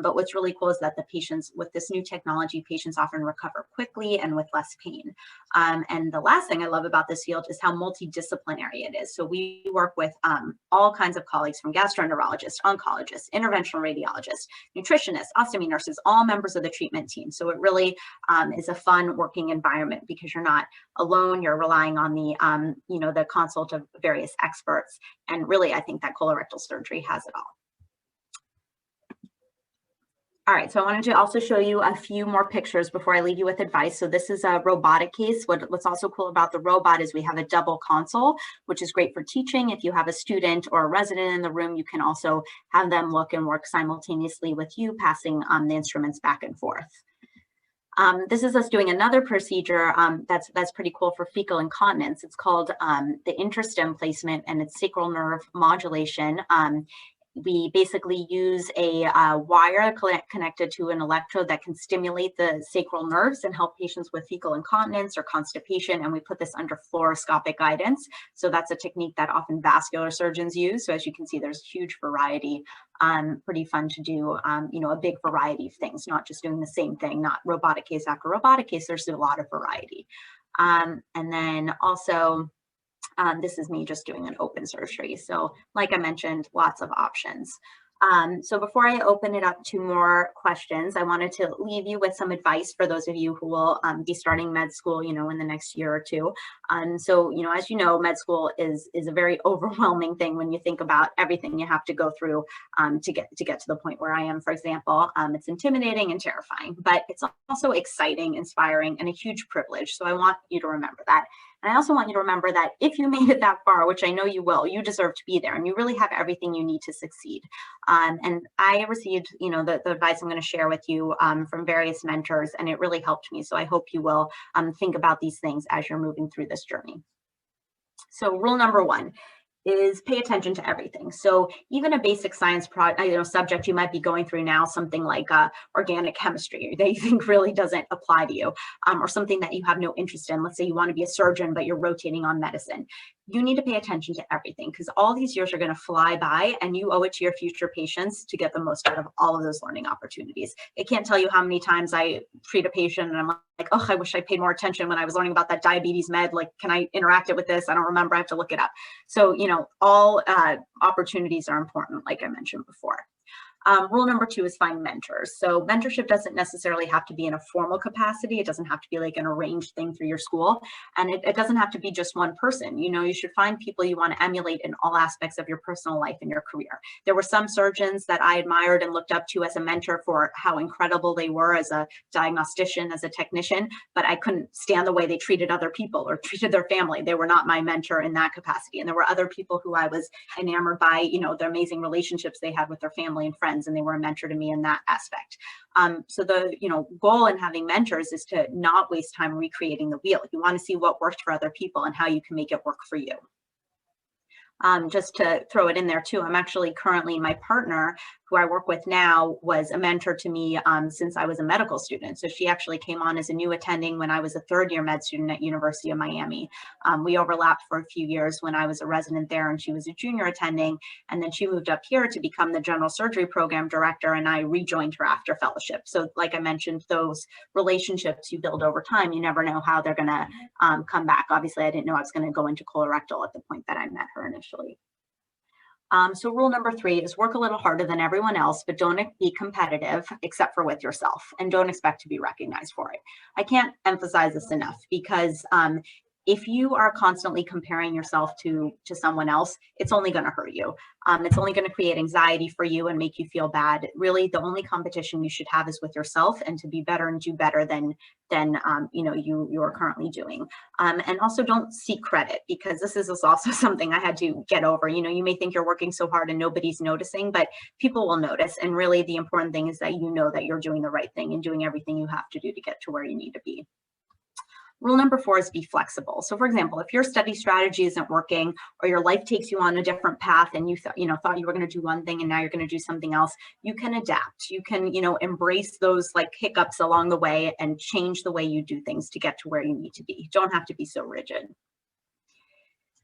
Speaker 1: But what's really cool is that the patients with this new technology, patients often recover quickly and with less pain. And the last thing I love about this field is how multidisciplinary it is. So we work with all kinds of colleagues from gastroenterologists, oncologists, interventional radiologists, nutritionists, ostomy nurses, all members of the treatment team. So it really is a fun working environment because you're not alone. You're relying on the, the consult of various experts. And really, I think that colorectal surgery has it all. All right, so I wanted to also show you a few more pictures before I leave you with advice. So this is a robotic case. What's also cool about the robot is we have a double console, which is great for teaching. If you have a student or a resident in the room, you can also have them look and work simultaneously with you, passing the instruments back and forth. This is us doing another procedure that's pretty cool for fecal incontinence. It's called the Interstem placement, and it's sacral nerve modulation. We basically use a wire connected to an electrode that can stimulate the sacral nerves and help patients with fecal incontinence or constipation. And we put this under fluoroscopic guidance. So that's a technique that often vascular surgeons use. So as you can see, there's huge variety. Pretty fun to do, a big variety of things, not just doing the same thing, not robotic case after robotic case. There's a lot of variety. And then also, This is me just doing an open surgery. So like I mentioned, lots of options. So before I open it up to more questions, I wanted to leave you with some advice for those of you who will be starting med school, in the next year or two. So, as you know, med school is a very overwhelming thing when you think about everything you have to go through to get to the point where I am, for example. It's intimidating and terrifying, but it's also exciting, inspiring, and a huge privilege. So I want you to remember that. And I also want you to remember that if you made it that far, which I know you will, you deserve to be there, and you really have everything you need to succeed. And I received, the advice I'm going to share with you from various mentors, and it really helped me. So I hope you will think about these things as you're moving through this journey. So rule number one is pay attention to everything. So even a basic science subject you might be going through now, something like organic chemistry that you think really doesn't apply to you, or something that you have no interest in. Let's say you want to be a surgeon, but you're rotating on medicine. You need to pay attention to everything, because all these years are going to fly by, and you owe it to your future patients to get the most out of all of those learning opportunities. I can't tell you how many times I treat a patient and I'm like, oh, I wish I paid more attention when I was learning about that diabetes med. Like, can I interact it with this? I don't remember. I have to look it up. So, all opportunities are important, like I mentioned before. Rule number two is find mentors. So mentorship doesn't necessarily have to be in a formal capacity. It doesn't have to be like an arranged thing through your school. And it doesn't have to be just one person. You should find people you want to emulate in all aspects of your personal life and your career. There were some surgeons that I admired and looked up to as a mentor for how incredible they were as a diagnostician, as a technician, but I couldn't stand the way they treated other people or treated their family. They were not my mentor in that capacity. And there were other people who I was enamored by, the amazing relationships they had with their family and friends, and they were a mentor to me in that aspect. So the goal in having mentors is to not waste time recreating the wheel. You want to see what worked for other people and how you can make it work for you. Just to throw it in there too, I'm actually currently, my partner who I work with now was a mentor to me since I was a medical student. So she actually came on as a new attending when I was a third-year med student at University of Miami. We overlapped for a few years when I was a resident there and she was a junior attending. And then she moved up here to become the general surgery program director, and I rejoined her after fellowship. So like I mentioned, those relationships you build over time, you never know how they're going to come back. Obviously, I didn't know I was going to go into colorectal at the point that I met her initially. So rule number three is work a little harder than everyone else, but don't be competitive except for with yourself, and don't expect to be recognized for it. I can't emphasize this enough, because if you are constantly comparing yourself to someone else, it's only going to hurt you. It's only going to create anxiety for you and make you feel bad. Really, the only competition you should have is with yourself, and to be better and do better than you are currently doing. And also don't seek credit, because this is also something I had to get over. You may think you're working so hard and nobody's noticing, but people will notice. And really the important thing is that you know that you're doing the right thing and doing everything you have to do to get to where you need to be. Rule number four is be flexible. So for example, if your study strategy isn't working, or your life takes you on a different path and you thought you were going to do one thing and now you're going to do something else, you can adapt. You can, embrace those like hiccups along the way and change the way you do things to get to where you need to be. You don't have to be so rigid.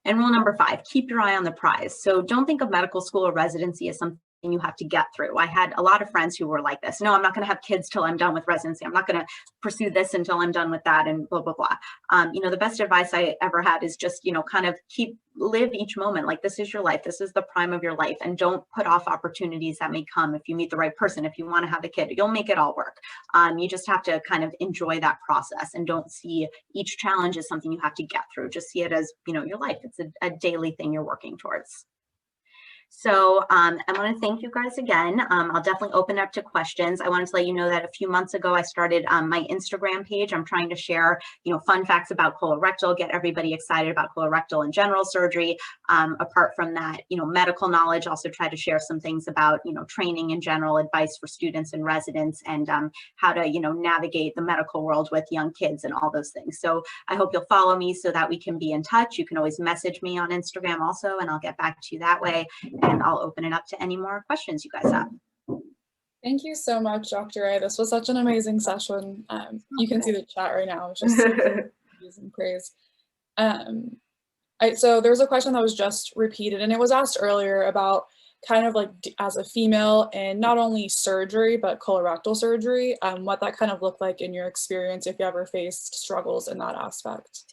Speaker 1: And rule number five, keep your eye on the prize. So don't think of medical school or residency as something you have to get through. I had a lot of friends who were like this. No, I'm not going to have kids till I'm done with residency. I'm not going to pursue this until I'm done with that, and blah, blah, blah. The best advice I ever had is just, kind of live each moment. Like, this is your life. This is the prime of your life. And don't put off opportunities that may come if you meet the right person. If you want to have a kid, you'll make it all work. You just have to kind of enjoy that process, and don't see each challenge as something you have to get through. Just see it as, your life. It's a daily thing you're working towards. So I want to thank you guys again. I'll definitely open up to questions. I wanted to let you know that a few months ago, I started my Instagram page. I'm trying to share, fun facts about colorectal, get everybody excited about colorectal and general surgery. Apart from that, medical knowledge, also try to share some things about, training and general advice for students and residents, and how to, navigate the medical world with young kids and all those things. So I hope you'll follow me so that we can be in touch. You can always message me on Instagram also, and I'll get back to you that way. And I'll open it up to any more questions you guys have.
Speaker 2: Thank you so much, Dr. Ray. This was such an amazing session. You can see the chat right now. It's just amazing praise. So there was a question that was just repeated, and it was asked earlier about kind of like as a female in not only surgery, but colorectal surgery, what that kind of looked like in your experience, if you ever faced struggles in that aspect.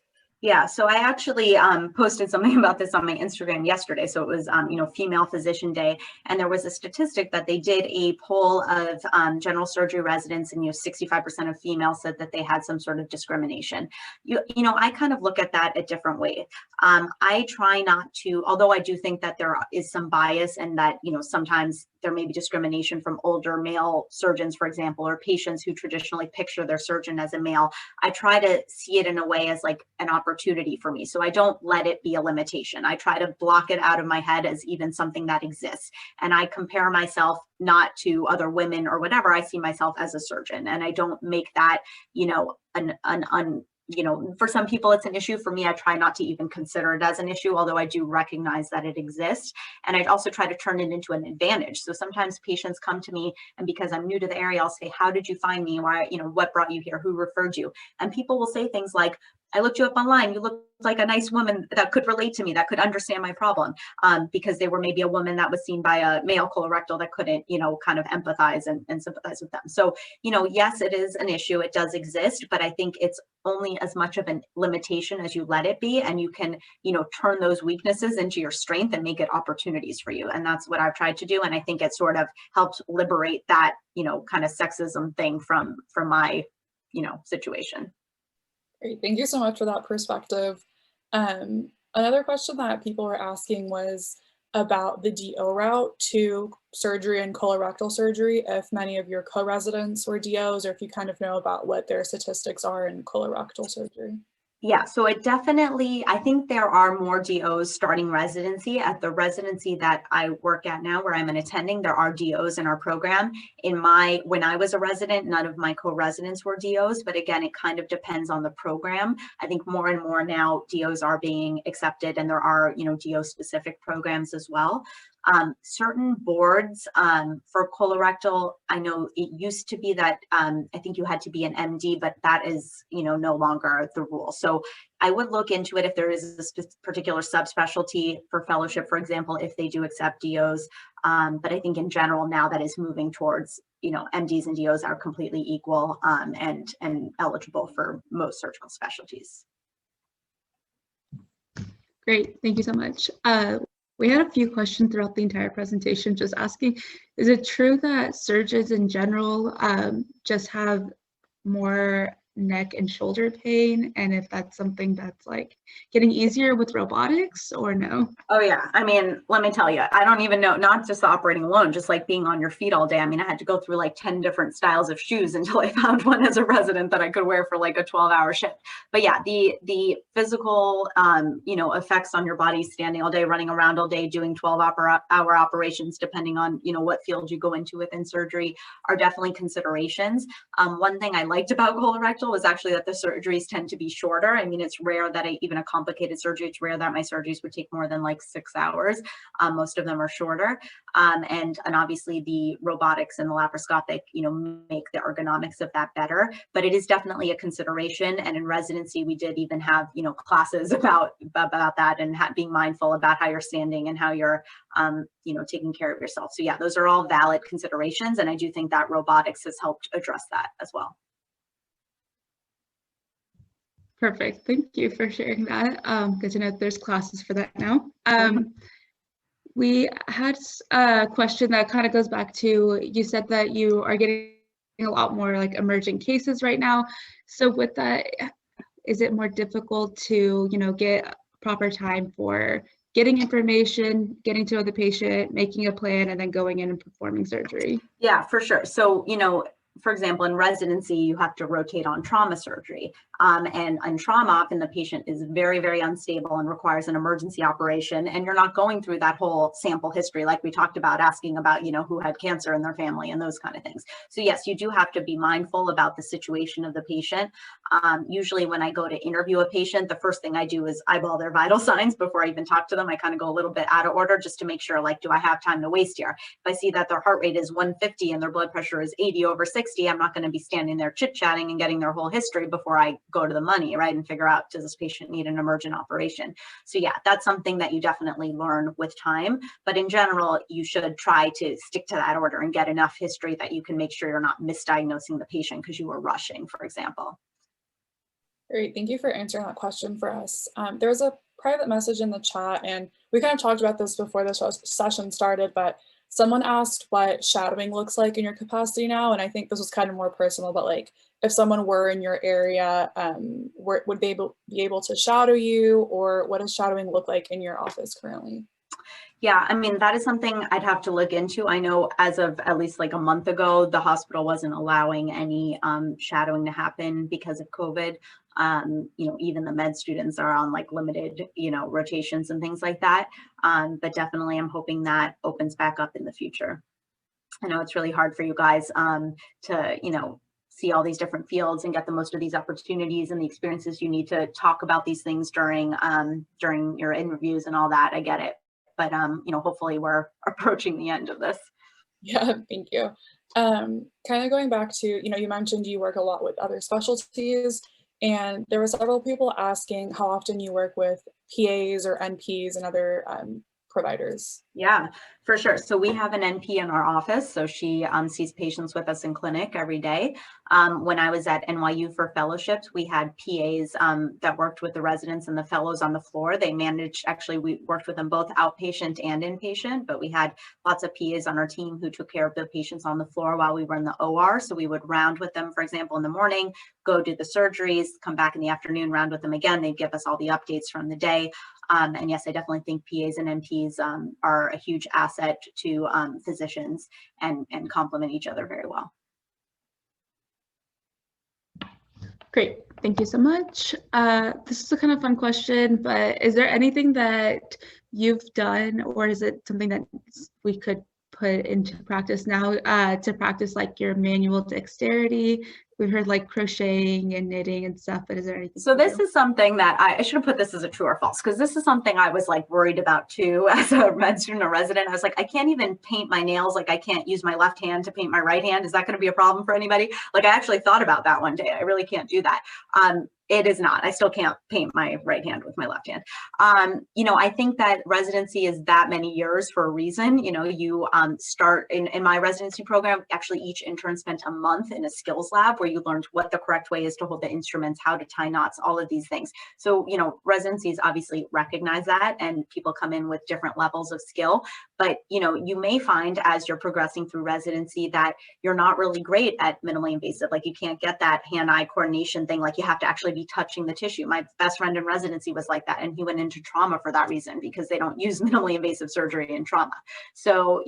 Speaker 1: Yeah, so I actually posted something about this on my Instagram yesterday. So it was, Female Physician Day, and there was a statistic that they did a poll of general surgery residents, and 65% of females said that they had some sort of discrimination. I kind of look at that a different way. I try not to, although I do think that there is some bias, and that sometimes there may be discrimination from older male surgeons, for example, or patients who traditionally picture their surgeon as a male. I try to see it in a way as like an opportunity for me. So I don't let it be a limitation. I try to block it out of my head as even something that exists. And I compare myself not to other women or whatever. I see myself as a surgeon, and I don't make that, for some people it's an issue. For me, I try not to even consider it as an issue, although I do recognize that it exists. And I also try to turn it into an advantage. So sometimes patients come to me, and because I'm new to the area, I'll say, how did you find me? Why, what brought you here? Who referred you? And people will say things like, I looked you up online. You look like a nice woman that could relate to me, that could understand my problem, because they were maybe a woman that was seen by a male colorectal that couldn't, kind of empathize and sympathize with them. So, yes, it is an issue. It does exist, but I think it's only as much of a limitation as you let it be. And you can, turn those weaknesses into your strength and make it opportunities for you. And that's what I've tried to do. And I think it sort of helped liberate that, kind of sexism thing from my, situation.
Speaker 2: Great, thank you so much for that perspective. Another question that people were asking was about the DO route to surgery and colorectal surgery, if many of your co-residents were DOs, or if you kind of know about what their statistics are in colorectal surgery.
Speaker 1: Yeah, so I think there are more DOs starting residency. At the residency that I work at now, where I'm an attending, there are DOs in our program. When I was a resident, none of my co-residents were DOs, but again, it kind of depends on the program. I think more and more now DOs are being accepted, and there are, DO specific programs as well. Certain boards for colorectal, I know it used to be that I think you had to be an MD, but that is, no longer the rule. So I would look into it if there is a particular subspecialty for fellowship, for example, if they do accept DOs. But I think in general now that is moving towards, MDs and DOs are completely equal and eligible for most surgical specialties.
Speaker 3: Great, thank you so much. We had a few questions throughout the entire presentation just asking, is it true that surgeons in general just have more neck and shoulder pain, and if that's something that's like getting easier with robotics or no?
Speaker 1: Oh yeah, I mean, let me tell you, I don't even know, not just the operating alone, just like being on your feet all day. I mean, I had to go through like 10 different styles of shoes until I found one as a resident that I could wear for like a 12-hour shift. But yeah, the physical effects on your body, standing all day, running around all day, doing 12-hour operations, depending on what field you go into within surgery, are definitely considerations. One thing I liked about colorectal was actually that the surgeries tend to be shorter. I mean, it's rare that even a complicated surgery, it's rare that my surgeries would take more than like 6 hours. Most of them are shorter. And obviously the robotics and the laparoscopic, make the ergonomics of that better, but it is definitely a consideration. And in residency, we did even have, classes about that, and being mindful about how you're standing and how you're, taking care of yourself. So yeah, those are all valid considerations. And I do think that robotics has helped address that as well.
Speaker 3: Perfect. Thank you for sharing that. Good to know there's classes for that now. We had a question that kind of goes back to, you said that you are getting a lot more like emerging cases right now. So with that, is it more difficult to, get proper time for getting information, getting to know the patient, making a plan, and then going in and performing surgery?
Speaker 1: Yeah, for sure. So, for example, in residency, you have to rotate on trauma surgery. And in trauma, often the patient is very, very unstable and requires an emergency operation. And you're not going through that whole sample history, like we talked about, asking about, who had cancer in their family and those kind of things. So yes, you do have to be mindful about the situation of the patient. Usually when I go to interview a patient, the first thing I do is eyeball their vital signs before I even talk to them. I kind of go a little bit out of order just to make sure, like, do I have time to waste here? If I see that their heart rate is 150 and their blood pressure is 80/60, I'm not going to be standing there chit-chatting and getting their whole history before I go to the money, right? And figure out, does this patient need an emergent operation? So yeah, that's something that you definitely learn with time. But in general, you should try to stick to that order and get enough history that you can make sure you're not misdiagnosing the patient because you were rushing, for example.
Speaker 2: Great, thank you for answering that question for us. There was a private message in the chat, and we kind of talked about this before this session started, but someone asked what shadowing looks like in your capacity now, and I think this was kind of more personal, but like if someone were in your area, would they be able to shadow you, or what does shadowing look like in your office currently?
Speaker 1: Yeah, I mean, that is something I'd have to look into. I know as of at least like a month ago, the hospital wasn't allowing any shadowing to happen because of COVID. Even the med students are on like limited, rotations and things like that. But definitely I'm hoping that opens back up in the future. I know it's really hard for you guys to, see all these different fields and get the most of these opportunities and the experiences you need to talk about these things during your interviews and all that. I get it. But, hopefully we're approaching the end of this.
Speaker 2: Yeah, thank you. Kind of going back to, you mentioned you work a lot with other specialties, and there were several people asking how often you work with PAs or NPs and other providers.
Speaker 1: Yeah, for sure. So we have an NP in our office. So she sees patients with us in clinic every day. When I was at NYU for fellowships, we had PAs that worked with the residents and the fellows on the floor. They managed, actually, we worked with them both outpatient and inpatient, but we had lots of PAs on our team who took care of the patients on the floor while we were in the OR. So we would round with them, for example, in the morning, go do the surgeries, come back in the afternoon, round with them again. They'd give us all the updates from the day. And yes, I definitely think PAs and NPs are a huge asset to physicians and complement each other very well.
Speaker 3: Great, thank you so much. This is a kind of fun question, but is there anything that you've done, or is it something that we could put into practice now to practice like your manual dexterity? We've heard like crocheting and knitting and stuff, but is there anything?
Speaker 1: So this is something that I should have put this as a true or false, because this is something I was like worried about too as a med student or resident. I was like, I can't even paint my nails. Like I can't use my left hand to paint my right hand. Is that going to be a problem for anybody? Like I actually thought about that one day. I really can't do that. It is not. I still can't paint my right hand with my left hand. I think that residency is that many years for a reason. You start in my residency program, actually each intern spent a month in a skills lab where you learned what the correct way is to hold the instruments, how to tie knots, all of these things. So, residencies obviously recognize that, and people come in with different levels of skill. But, you may find as you're progressing through residency that you're not really great at minimally invasive. Like you can't get that hand-eye coordination thing. Like you have to actually be touching the tissue. My best friend in residency was like that, and he went into trauma for that reason, because they don't use minimally invasive surgery in trauma. So,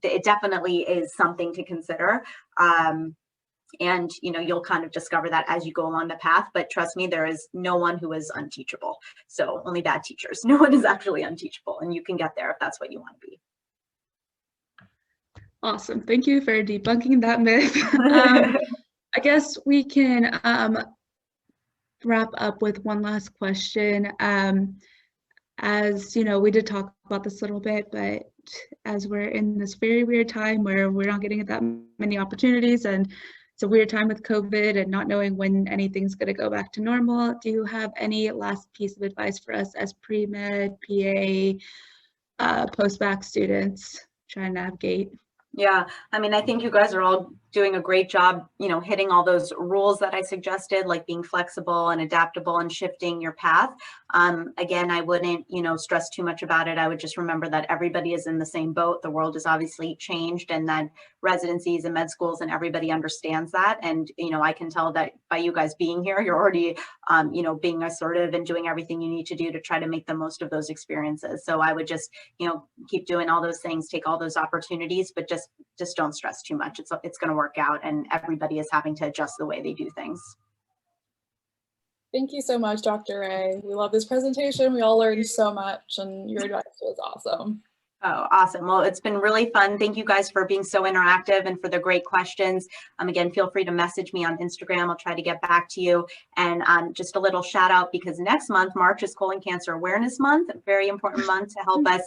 Speaker 1: it definitely is something to consider. And you'll kind of discover that as you go along the path. But trust me, there is no one who is unteachable. So only bad teachers. No one is actually unteachable, and you can get there if that's what you want to be.
Speaker 3: Awesome. Thank you for debunking that myth. I guess we can wrap up with one last question. As we did talk about this a little bit, but as we're in this very weird time where we're not getting that many opportunities, and it's a weird time with COVID and not knowing when anything's going to go back to normal, do you have any last piece of advice for us as pre-med, PA, post-bac students trying to navigate?
Speaker 1: Yeah, I mean, I think you guys are all doing a great job, hitting all those rules that I suggested, like being flexible and adaptable and shifting your path. Again, I wouldn't, stress too much about it. I would just remember that everybody is in the same boat. The world has obviously changed, and that residencies and med schools and everybody understands that. And, I can tell that by you guys being here, you're already, being assertive and doing everything you need to do to try to make the most of those experiences. So I would just, keep doing all those things, take all those opportunities, but just don't stress too much. It's going to work out, and everybody is having to adjust the way they do things.
Speaker 2: Thank you so much, Dr. Ray. We love this presentation. We all learned so much, and your advice was awesome.
Speaker 1: Oh, awesome. Well, it's been really fun. Thank you guys for being so interactive and for the great questions. Again, feel free to message me on Instagram. I'll try to get back to you. And just a little shout out, because next month, March is Colon Cancer Awareness Month, a very important month to help us,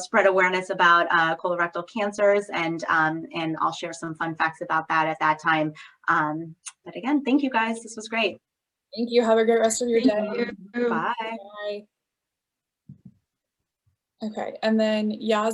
Speaker 1: spread awareness about colorectal cancers. And I'll share some fun facts about that at that time. But again, thank you guys. This was great.
Speaker 2: Thank you. Have a great rest of your day.
Speaker 1: Bye.
Speaker 2: Bye. Okay, and then Yaz